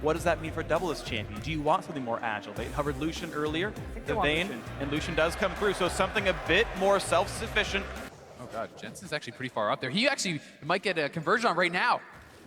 what does that mean for Doublelift's champion? Do you want something more agile? They covered Lucian earlier, the Vayne, and Lucian does come through, so something a bit more self-sufficient. Oh god, Jensen's actually pretty far up there. He actually might get a conversion on right now.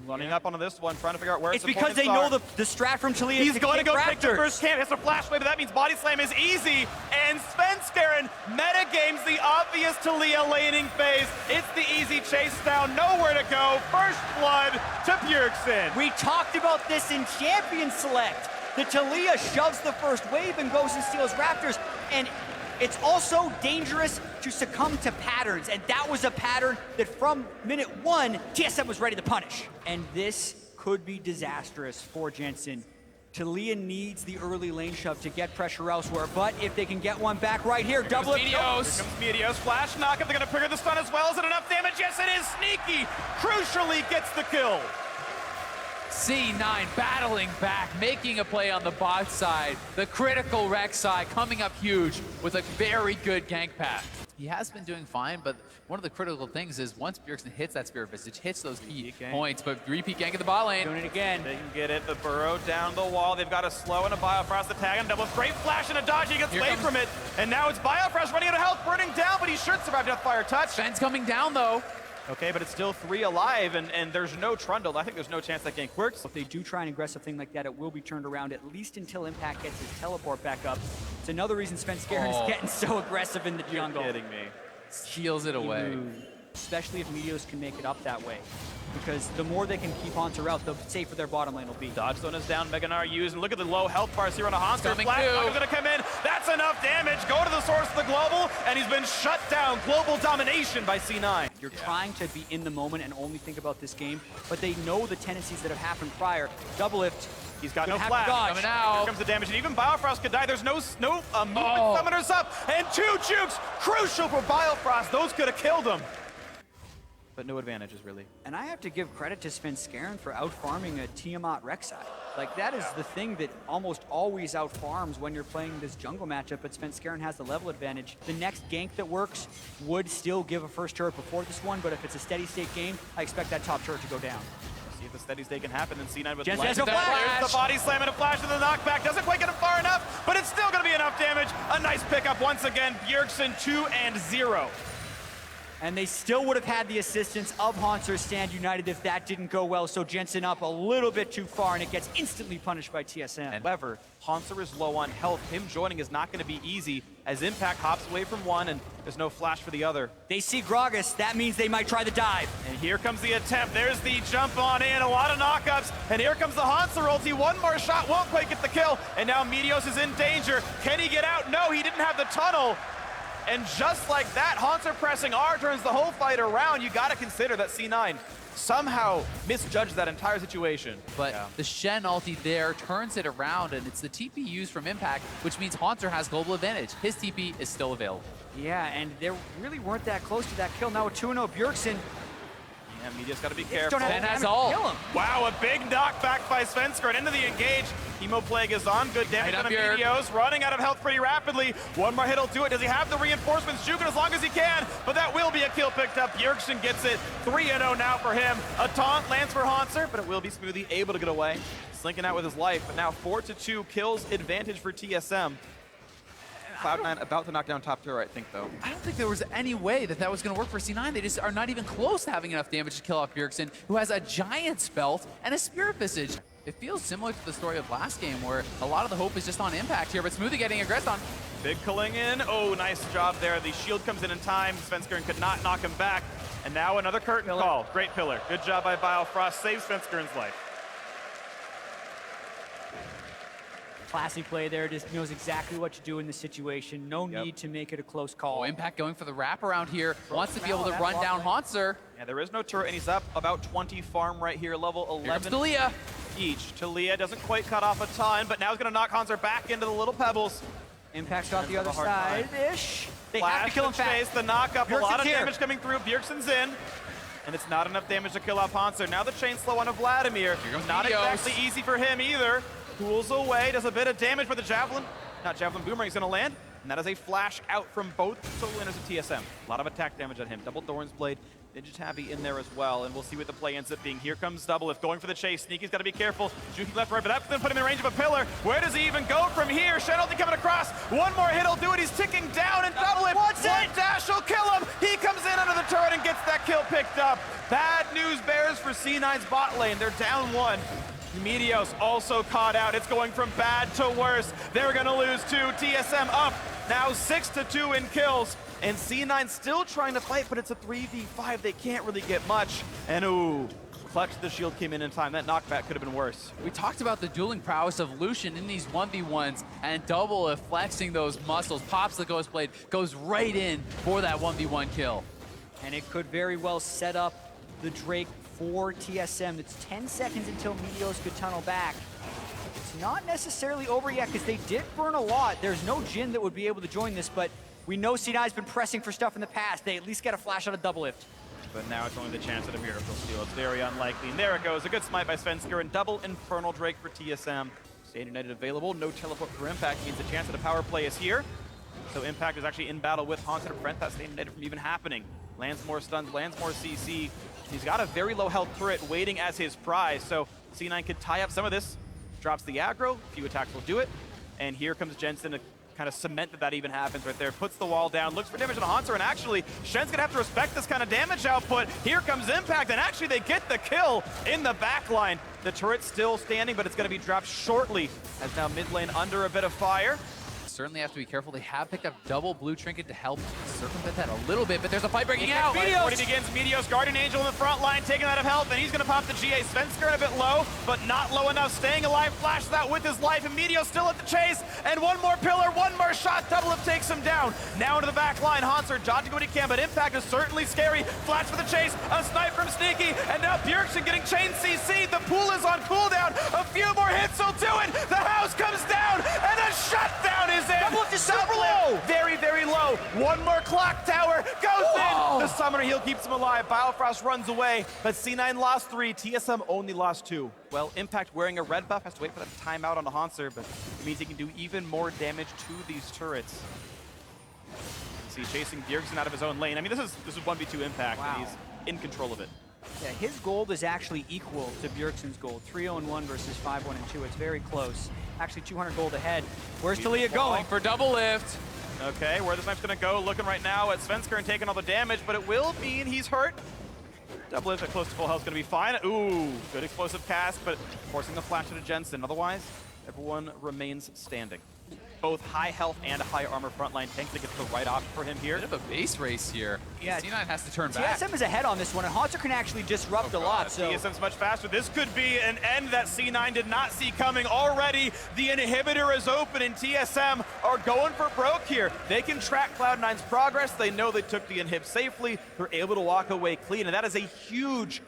Running up onto this one, trying to figure out where it's because they know the strat from Taliyah. He's going to go take the first camp. It's a flash wave, but that means body slam is easy. And Svenskeren metagames the obvious Taliyah laning phase. It's the easy chase down, nowhere to go. First blood to Bjergsen. We talked about this in Champion Select. The Taliyah shoves the first wave and goes and steals Raptors. And it's also dangerous to succumb to patterns, and that was a pattern that from minute 1, TSM was ready to punish. And this could be disastrous for Jensen. Taliyah needs the early lane shove to get pressure elsewhere, but if they can get one back right here, double it. Here comes Meteos, flash knockup, they're gonna trigger the stun as well. Is it enough damage? Yes, it is. Sneaky, crucially gets the kill. C9 battling back, making a play on the bot side. The critical Rek'Sai coming up huge with a very good gank path. He has been doing fine, but one of the critical things is once Bjergsen hits that Spirit Visage, hits those key points, but repeat gank at the bot lane. Doing it again. They can get it, the burrow down the wall. They've got a slow and a Biofrost, the tag and double. Great flash and a dodge, he gets away from it. And now it's Biofrost running out of health, burning down, but he should survive Deathfire touch. Shen's coming down though. Okay, but it's still 3 alive, and there's no Trundle. I think there's no chance that gank works. If they do try an aggressive thing like that, it will be turned around at least until Impact gets his teleport back up. It's another reason Svenskeren is getting so aggressive in the jungle. You're kidding me. Heals it away. Especially if Meteos can make it up that way. Because the more they can keep Hauntzer out, the safer their bottom lane will be. Dodge zone is down, Gnar used, and look at the low health bars here on a Hauntzer. Flash is gonna come in, that's enough damage. Go to the source of the global, and he's been shut down. Global domination by C9. You're trying to be in the moment and only think about this game, but they know the tendencies that have happened prior. Doublelift, he's got no flash. Coming out. Here comes the damage, and even Biofrost could die. There's no movement summoners up, and 2 jukes, crucial for Biofrost. Those could have killed him. But no advantages, really. And I have to give credit to Svenskeren for out-farming a Tiamat Rek'Sai. Like, that is the thing that almost always out-farms when you're playing this jungle matchup, but Svenskeren has the level advantage. The next gank that works would still give a first turret before this one, but if it's a steady-state game, I expect that top turret to go down. See if the steady state can happen, and C9 with Jensen has no flash. The body slam and a flash to the knockback. Doesn't quite get him far enough, but it's still going to be enough damage. A nice pickup once again. Bjergsen 2-0. And they still would have had the assistance of Hauntzer Stand United if that didn't go well, so Jensen up a little bit too far, and it gets instantly punished by TSM. However, Hauntzer is low on health. Him joining is not going to be easy, as Impact hops away from one, and there's no flash for the other. They see Gragas, that means they might try the dive. And here comes the attempt. There's the jump on in, a lot of knockups, and here comes the Hauntzer ulti. One more shot, won't quite get the kill, and now Meteos is in danger. Can he get out? No, he didn't have the tunnel. And just like that, Hauntzer pressing R turns the whole fight around. You got to consider that C9 somehow misjudged that entire situation. But the Shen ulti there turns it around, and it's the TP used from Impact, which means Hauntzer has global advantage. His TP is still available. Yeah, and they really weren't that close to that kill. Now a 2-0 Bjergsen. Yeah, Media's got to be careful. Shen has ult. Wow, a big knockback by Svenskeren into the engage. Chemo Plague is on, good damage on the Meteos, running out of health pretty rapidly. One more hit will do it. Does he have the reinforcements? Juking as long as he can, but that will be a kill picked up. Bjergsen gets it, 3-0 now for him. A taunt lands for Hauntzer, but it will be Smoothie able to get away. Slinking out with his life, but now 4-2 kills advantage for TSM. Cloud9 about to knock down top turret, I think, though. I don't think there was any way that that was going to work for C9. They just are not even close to having enough damage to kill off Bjergsen, who has a Giant's Belt and a Spirit Visage. It feels similar to the story of last game, where a lot of the hope is just on Impact here, but Smoothie getting aggressed on. Big culling in. Oh, nice job there. The shield comes in time. Svenskeren could not knock him back. And now another curtain call. Great pillar. Good job by Biofrost. Saves Svenskeren's life. Classy play there, just knows exactly what to do in this situation. No need to make it a close call. Oh, Impact going for the wraparound here. Wants to be able to run down Hauntzer. Yeah, there is no turret, and he's up about 20 farm right here, level 11 Taliyah. each. Taliyah doesn't quite cut off a ton, but now he's going to knock Hauntzer back into the little pebbles. Impact's got the other side-ish. They have to kill him fast. The knock-up, a lot of here. damage coming through. Bjergsen's in. And it's not enough damage to kill off Hauntzer. Now the chain slow on a Vladimir. Not exactly easy for him either. Cools away, does a bit of damage, but the Javelin, not Javelin Boomerang, is going to land. And that is a flash out from both solo laners of TSM. A lot of attack damage on him. Double Thorn's Blade Ninja Tabby in there as well, and we'll see what the play ends up being. Here comes Doublelift going for the chase. Sneaky's got to be careful. Juking left, right, but that's going to put him in range of a pillar. Where does he even go from here? Shen only coming across. One more hit will do it. He's ticking down, and Doublelift, one dash will kill him. He comes in under the turret and gets that kill picked up. Bad news bears for C9's bot lane. They're down one. Meteos also caught out. It's going from bad to worse. They're going to lose two. TSM up now 6-2 in kills. And C9 still trying to fight, but it's a 3v5. They can't really get much. And ooh, clutch the shield came in time. That knockback could have been worse. We talked about the dueling prowess of Lucian in these 1v1s, and Doublelift flexing those muscles, pops the Ghost Blade, goes right in for that 1v1 kill. And it could very well set up the Drake for TSM. It's 10 seconds until Meteos could tunnel back. It's not necessarily over yet because they did burn a lot. There's no Jhin that would be able to join this, but we know C9's been pressing for stuff in the past. They at least get a flash out of Doublelift. But now it's only the chance at a miracle steal. It's very unlikely. And there it goes. A good smite by Svenskeren. Double Infernal Drake for TSM. Staying United available. No teleport for Impact means the chance at a power play is here. So Impact is actually in battle with Hauntzer to prevent that Staying United from even happening. Lands more stuns, lands more CC. He's got a very low health turret waiting as his prize. So C9 could tie up some of this. Drops the aggro. A few attacks will do it. And here comes Jensen to kind of cement that even happens right there. Puts the wall down, looks for damage on Hauntzer, and actually, Shen's gonna have to respect this kind of damage output. Here comes Impact, and actually they get the kill in the back line. The turret's still standing, but it's gonna be dropped shortly, as now mid lane under a bit of fire. Certainly have to be careful. They have picked up double blue trinket to help circumvent that a little bit, but there's a fight breaking out. Meteos begins. Meteos, Guardian Angel in the front line, taking out of health, and he's going to pop the GA. Svenskeren a bit low, but not low enough. Staying alive, flashes out with his life, and Meteos still at the chase. And one more pillar, one more shot. Doublelift takes him down. Now into the back line. Hauntzer dodging what he can, but Impact is certainly scary. Flash for the chase, a snipe from Sneaky, and now Bjergsen getting chain CC. The pool is on cooldown. A few more hits will do it. The house comes down, and a shutdown is in. Doublelift is super low. Very, very low. One more clock tower goes in. The summoner heal keeps him alive. Biofrost runs away, but C9 lost 3. TSM only lost 2. Well, Impact wearing a red buff has to wait for that timeout on the Hauntzer, but it means he can do even more damage to these turrets. See, chasing Bjergsen out of his own lane. I mean, this is 1v2 Impact, and he's in control of it. Yeah, his gold is actually equal to Bjergsen's gold. 3-0-1 versus 5-1-2. It's very close. Actually, 200 gold ahead. Where's Taliyah going? For Doublelift. Okay, where this knife's gonna go, looking right now at Svenskeren taking all the damage, but it will mean he's hurt. Doublelift at close to full health is gonna be fine. Ooh, good explosive cast, but forcing the flash to Jensen. Otherwise, everyone remains standing. Both high health and high armor frontline tanks that gets the right option for him here. Bit of a base race here. Yeah, C9 has to turn back. TSM is ahead on this one, and Hauntzer can actually disrupt a lot. So TSM's much faster. This could be an end that C9 did not see coming. Already, the inhibitor is open, and TSM are going for broke here. They can track Cloud9's progress. They know they took the inhib safely. They're able to walk away clean, and that is a huge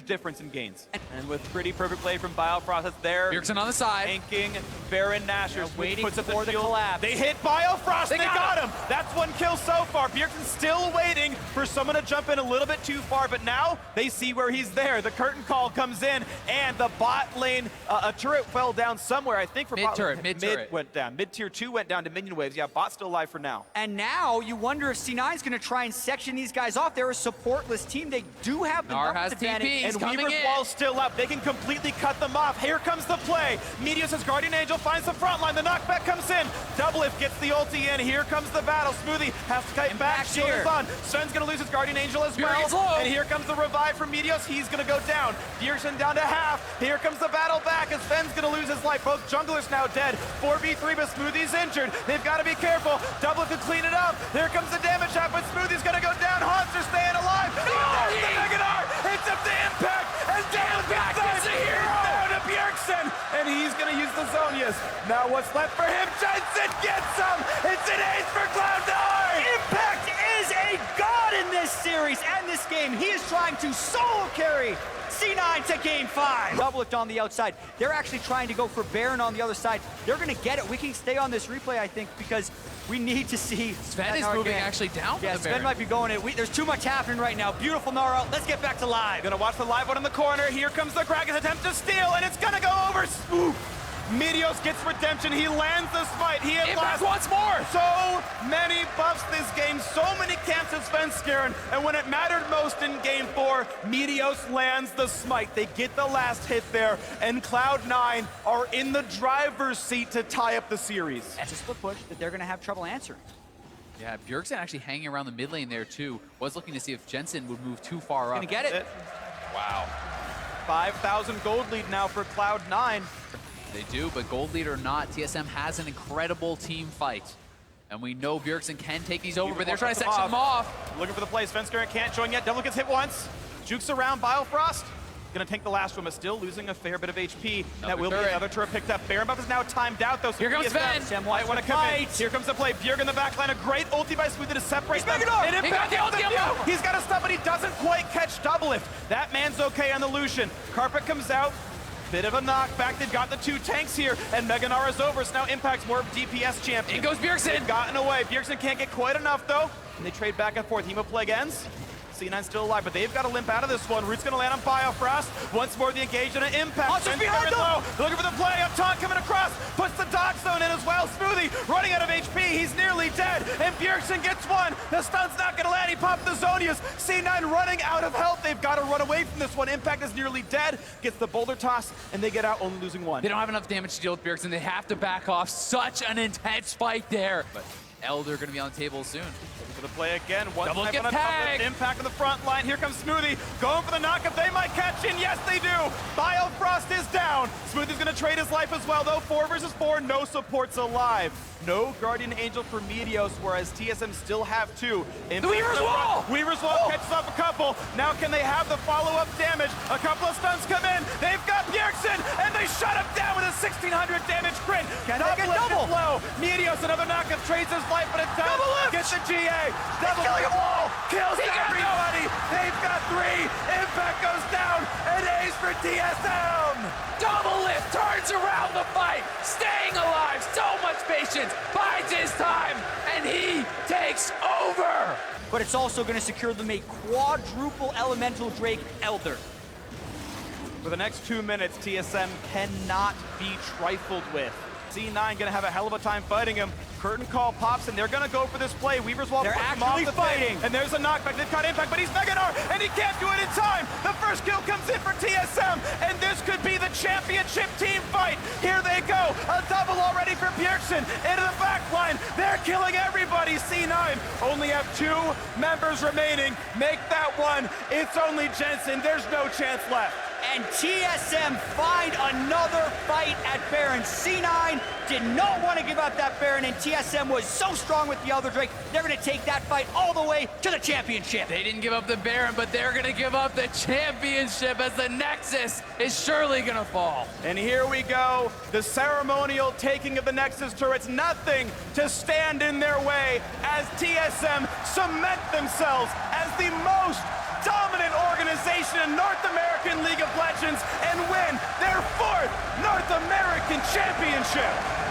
difference in gains. And with pretty perfect play from Biofrost, it's there. Bjergsen on the side. Tanking Baron Nashor. Waiting puts up for the collapse. They hit Biofrost. They got him. him. That's one kill so far. Bjergsen's still waiting for someone to jump in a little bit too far, but now they see where he's there. The curtain call comes in, and the bot lane, a turret fell down somewhere. I think for mid-turret. Mid went down. Mid-tier 2 went down to minion waves. Yeah, bot's still alive for now. And now you wonder if C9's going to try and section these guys off. They're a supportless team. They do have the Gnar numbers has advantage. TP. And coming Weaver's in. wall's still up. They can completely cut them off. Here comes the play. Meteos' Guardian Angel finds the front line. The knockback comes in. Doublelift gets the ulti in. Here comes the battle. Smoothie has to kite back. Shield is on. Sven's going to lose his Guardian Angel as well. And here comes the revive from Meteos. He's going to go down. Bjergsen down to half. Here comes the battle back as Sven's going to lose his life. Both junglers now dead. 4v3, but Smoothie's injured. They've got to be careful. Doublelift can clean it up. Here comes the damage shot, but Smoothie's going to go down. Hauntzer staying alive. There's the Mega Gnar. It's up to Impact. And Gangplank is a hero. Down to Bjergsen. And he's going to use the Zonias. Now what's left for him? Jensen gets him. It's an ace for Cloud9. Impact is a god in this series and this game. He is trying to solo carry C9 to game 5. Doublelift on the outside. They're actually trying to go for Baron on the other side. They're going to get it. We can stay on this replay, I think, because we need to see Sven is moving actually down for yeah, the Sven Baron. might be going it. There's too much happening right now. Beautiful Gnar out. Let's get back to live. Gonna watch the live one in the corner. Here comes the Gragas attempt to steal, and it's gonna go over. Ooh. Meteos gets redemption. He lands the smite. He had Impact lost once more. so many buffs this game, so many camps at Svenskeren, and when it mattered most in game 4, Meteos lands the smite. They get the last hit there, and Cloud9 are in the driver's seat to tie up the series. That's a split push that they're gonna have trouble answering. Yeah, Bjergsen actually hanging around the mid lane there too. Was looking to see if Jensen would move too far up. Gonna get it. Wow. 5,000 gold lead now for Cloud9. They do, but gold lead or not, TSM has an incredible team fight. And we know Bjergsen can take these over, but they're trying to section them off. Looking for the play. Svenskeren can't join yet. Double gets hit once. Jukes around Biofrost. Gonna take the last one, but still losing a fair bit of HP. That will be another turret picked up. Baron buff is now timed out, though. So here comes Sven. Might want to come in. Here comes the play. Bjerg in the back line. A great ulti by Smoothie to separate them. He got the ulti. He's got a stun, but he doesn't quite catch Doublelift. That man's okay on the Lucian. Carpet comes out. Bit of a knockback. They've got the 2 tanks here, and Gnar is over. So now Impact's more of DPS champion. In goes Bjergsen. They've gotten away. Bjergsen can't get quite enough, though. And they trade back and forth. Hemo plague ends. C9 still alive, but they've got to limp out of this one. Root's gonna land on Biofrost. Once more the engage and an impact. Hauntzer behind them. Low. Looking for the play. Up Tahm coming across. Puts the dodge zone in as well. Smoothie running out of HP. He's nearly dead. And Bjergsen gets one. The stun's not gonna land. He popped the Zonias. C9 running out of health. They've got to run away from this one. Impact is nearly dead. Gets the boulder toss, and they get out only losing one. They don't have enough damage to deal with Bjergsen. They have to back off. Such an intense fight there. But Elder gonna be on the table soon. Looking for the play again. One Double time gets on a tagged. Impact on the front line. Here comes Smoothie. Going for the knockup. They might catch in. Yes, they do. Biofrost is down. Smoothie's gonna trade his life as well, though. 4 versus 4. No supports alive. No Guardian Angel for Meteos, whereas TSM still have 2. The Weaver's Wall! Weaver's Wall catches up a couple. Now can they have the follow-up damage? A couple of stuns come in. They've got Bjergsen, and they shut him down with a 1,600 damage crit. Can they get double? Low. Meteos, another knockup, trades his life, but it's done. Gets the GA. Double killing them all. Kills everybody. They've got 3. Impact goes down, and A's for TSM. Doublelift turns around the fight, staying alive, so much patience, bides his time, and he takes over. But it's also gonna secure them a quadruple elemental Drake Elder. For the next 2 minutes, TSM cannot be trifled with. C9 gonna have a hell of a time fighting him. Curtain call pops, and they're gonna go for this play. Weaver's Wall They're puts him off actually the fighting. thing, and there's a knockback. They've got Impact, but he's Gnar, and he can't do it in time. The first kill comes in for TSM, and this could be the championship team fight. Here they go. A double already for Bjergsen. Into the back line. They're killing everybody. C9 only have 2 members remaining. Make that one. It's only Jensen. There's no chance left. And TSM find another fight at Baron. C9 did not want to give up that Baron, and TSM was so strong with the Elder Drake, they're going to take that fight all the way to the championship. They didn't give up the Baron, but they're gonna give up the championship as the Nexus is surely gonna fall. And here we go, the ceremonial taking of the Nexus turrets. Nothing to stand in their way as TSM cement themselves as the most dominant organization in North American League of Legends and win their 4th North American Championship.